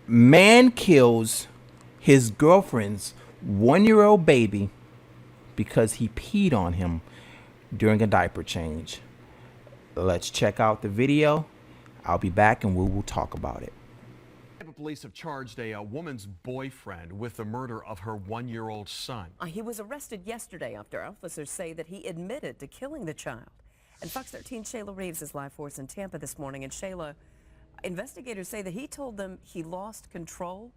Man kills his girlfriend's 1-year-old baby because he peed on him during a diaper change. Let's check out the video. I'll be back and we will talk about it. Police have charged a woman's boyfriend with the murder of her 1-year-old son. He was arrested yesterday after officers say that he admitted to killing the child. And Fox 13's Shayla Reeves is live for us in Tampa this morning. And Shayla, investigators say that he told them he lost control.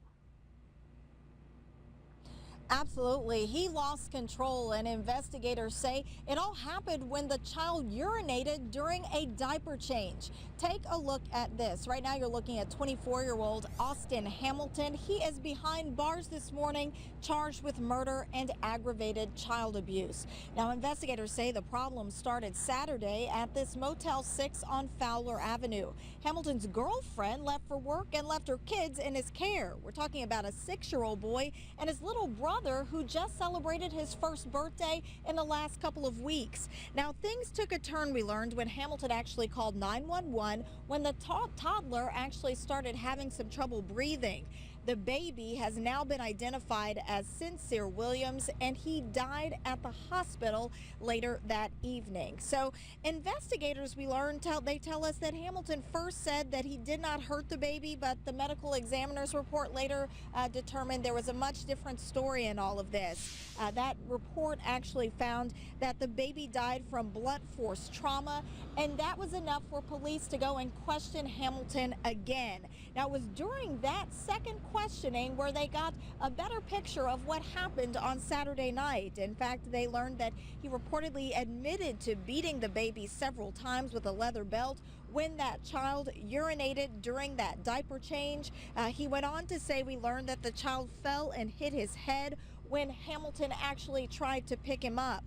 Absolutely. He lost control, and investigators say it all happened when the child urinated during a diaper change. Take a look at this. Right now you're looking at 24-year-old Austin Hamilton. He is behind bars this morning, charged with murder and aggravated child abuse. Now investigators say the problem started Saturday at this Motel 6 on Fowler Avenue. Hamilton's girlfriend left for work and left her kids in his care. We're talking about a 6-year-old boy and his little brother, who just celebrated his first birthday in the last couple of weeks. Now, things took a turn, we learned, when Hamilton actually called 911 when the toddler actually started having some trouble breathing. The baby has now been identified as Sincere Williams, and he died at the hospital later that evening. So investigators, we learned, tell us that Hamilton first said that he did not hurt the baby, but the medical examiner's report later determined there was a much different story in all of this. That report actually found that the baby died from blunt force trauma, and that was enough for police to go and question Hamilton again. Now, it was during that second questioning where they got a better picture of what happened on Saturday night. In fact, they learned that he reportedly admitted to beating the baby several times with a leather belt when that child urinated during that diaper change. He went on to say, we learned that the child fell and hit his head when Hamilton actually tried to pick him up.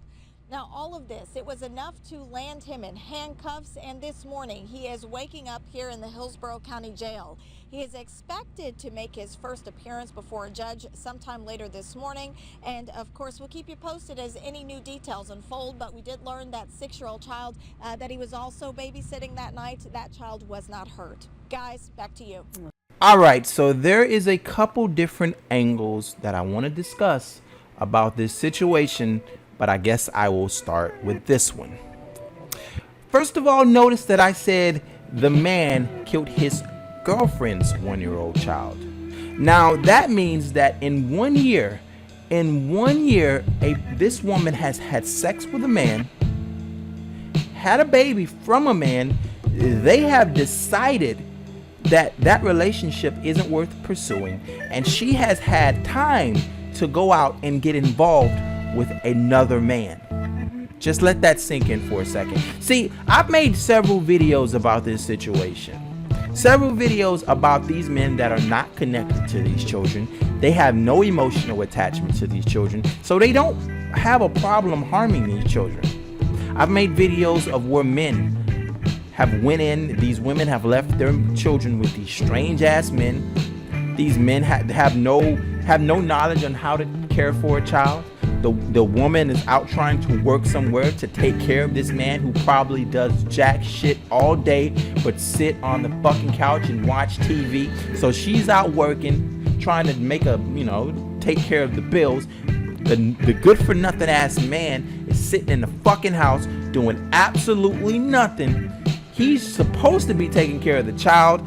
Now, all of this, it was enough to land him in handcuffs, and this morning he is waking up here in the Hillsborough County Jail. He is expected to make his first appearance before a judge sometime later this morning, and of course we'll keep you posted as any new details unfold. But we did learn that 6-year-old child that he was also babysitting that night, that child was not hurt. Guys, back to you. All right, so there is a couple different angles that I want to discuss about this situation, but I guess I will start with this one. First of all, notice that I said the man killed his girlfriend's 1-year-old child. Now that means that in 1 year, this woman has had sex with a man, had a baby from a man. They have decided that that relationship isn't worth pursuing, and she has had time to go out and get involved with another man. Just let that sink in for a second. See, I've made several videos about this situation. Several videos about these men that are not connected to these children. They have no emotional attachment to these children, so they don't have a problem harming these children. I've made videos of where men have went in, these women have left their children with these strange ass men. These men have no knowledge on how to care for a child. The woman is out trying to work somewhere to take care of this man who probably does jack shit all day but sit on the fucking couch and watch TV. So she's out working, trying to make take care of the bills. The good for nothing ass man is sitting in the fucking house doing absolutely nothing. He's supposed to be taking care of the child.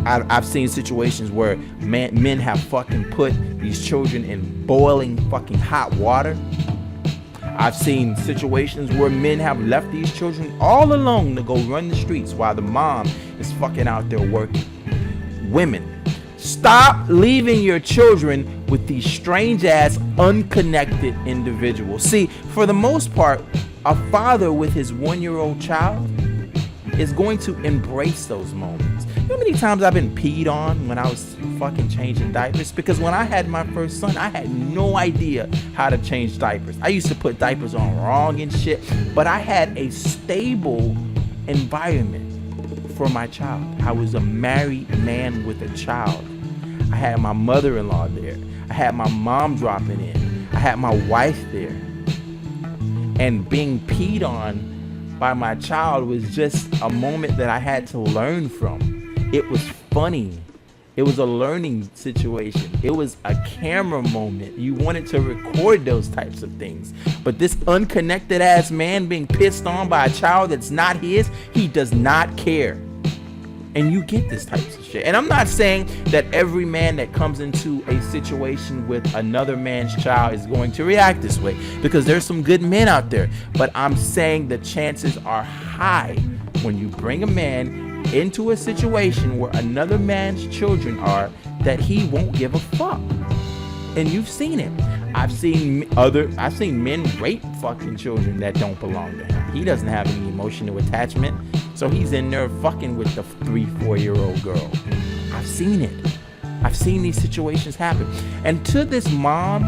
I've seen situations where men have fucking put these children in boiling fucking hot water. I've seen situations where men have left these children all alone to go run the streets while the mom is fucking out there working. Women, stop leaving your children with these strange ass unconnected individuals. See, for the most part, a father with his 1-year-old child is going to embrace those moments. You know how many times I've been peed on when I was fucking changing diapers? Because when I had my first son, I had no idea how to change diapers. I used to put diapers on wrong and shit, but I had a stable environment for my child. I was a married man with a child. I had my mother-in-law there. I had my mom dropping in. I had my wife there. And being peed on by my child was just a moment that I had to learn from. It was funny. It was a learning situation. It was a camera moment. You wanted to record those types of things. But this unconnected ass man being pissed on by a child that's not his, he does not care. And you get this types of shit. And I'm not saying that every man that comes into a situation with another man's child is going to react this way, because there's some good men out there. But I'm saying the chances are high when you bring a man into a situation where another man's children are, that he won't give a fuck. And you've seen it. I've seen men rape fucking children that don't belong to him. He doesn't have any emotional attachment, so he's in there fucking with the 3-4-year-old girl. I've seen it. I've seen these situations happen. And to this mom,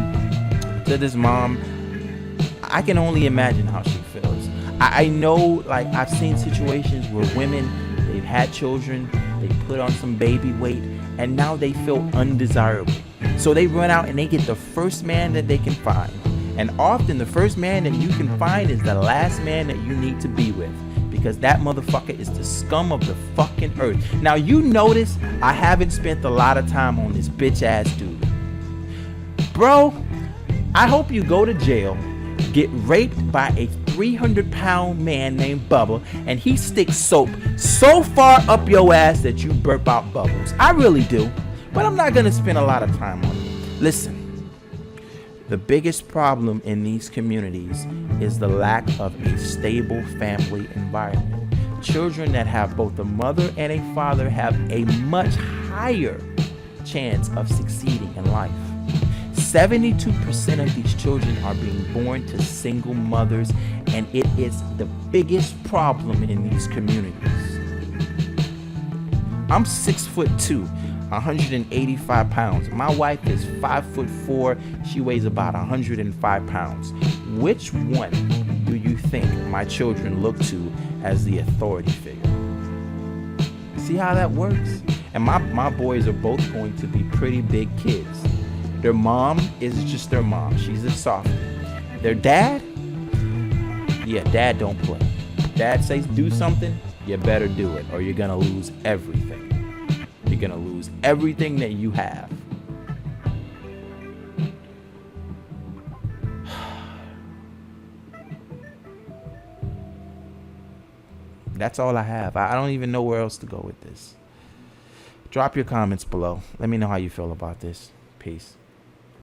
I can only imagine how she feels. I know, like, I've seen situations where women, they've had children, they put on some baby weight, and now they feel undesirable. So they run out and they get the first man that they can find. And often the first man that you can find is the last man that you need to be with, because that motherfucker is the scum of the fucking earth. Now, you notice I haven't spent a lot of time on this bitch ass dude. Bro, I hope you go to jail, get raped by a 300-pound man named Bubba, and he sticks soap so far up your ass that you burp out bubbles. I really do. But I'm not going to spend a lot of time on it. Listen, the biggest problem in these communities is the lack of a stable family environment. Children that have both a mother and a father have a much higher chance of succeeding in life. 72% of these children are being born to single mothers, and it is the biggest problem in these communities. I'm 6'2", 185 pounds. My wife is 5'4". She weighs about 105 pounds. Which one do you think my children look to as the authority figure? See how that works? And my boys are both going to be pretty big kids. Their mom is just their mom. She's a softie. Their dad? Yeah, dad don't play. Dad says do something, you better do it, or you're gonna lose everything. You're gonna lose everything that you have. That's all I have. I don't even know where else to go with this. Drop your comments below. Let me know how you feel about this. Peace.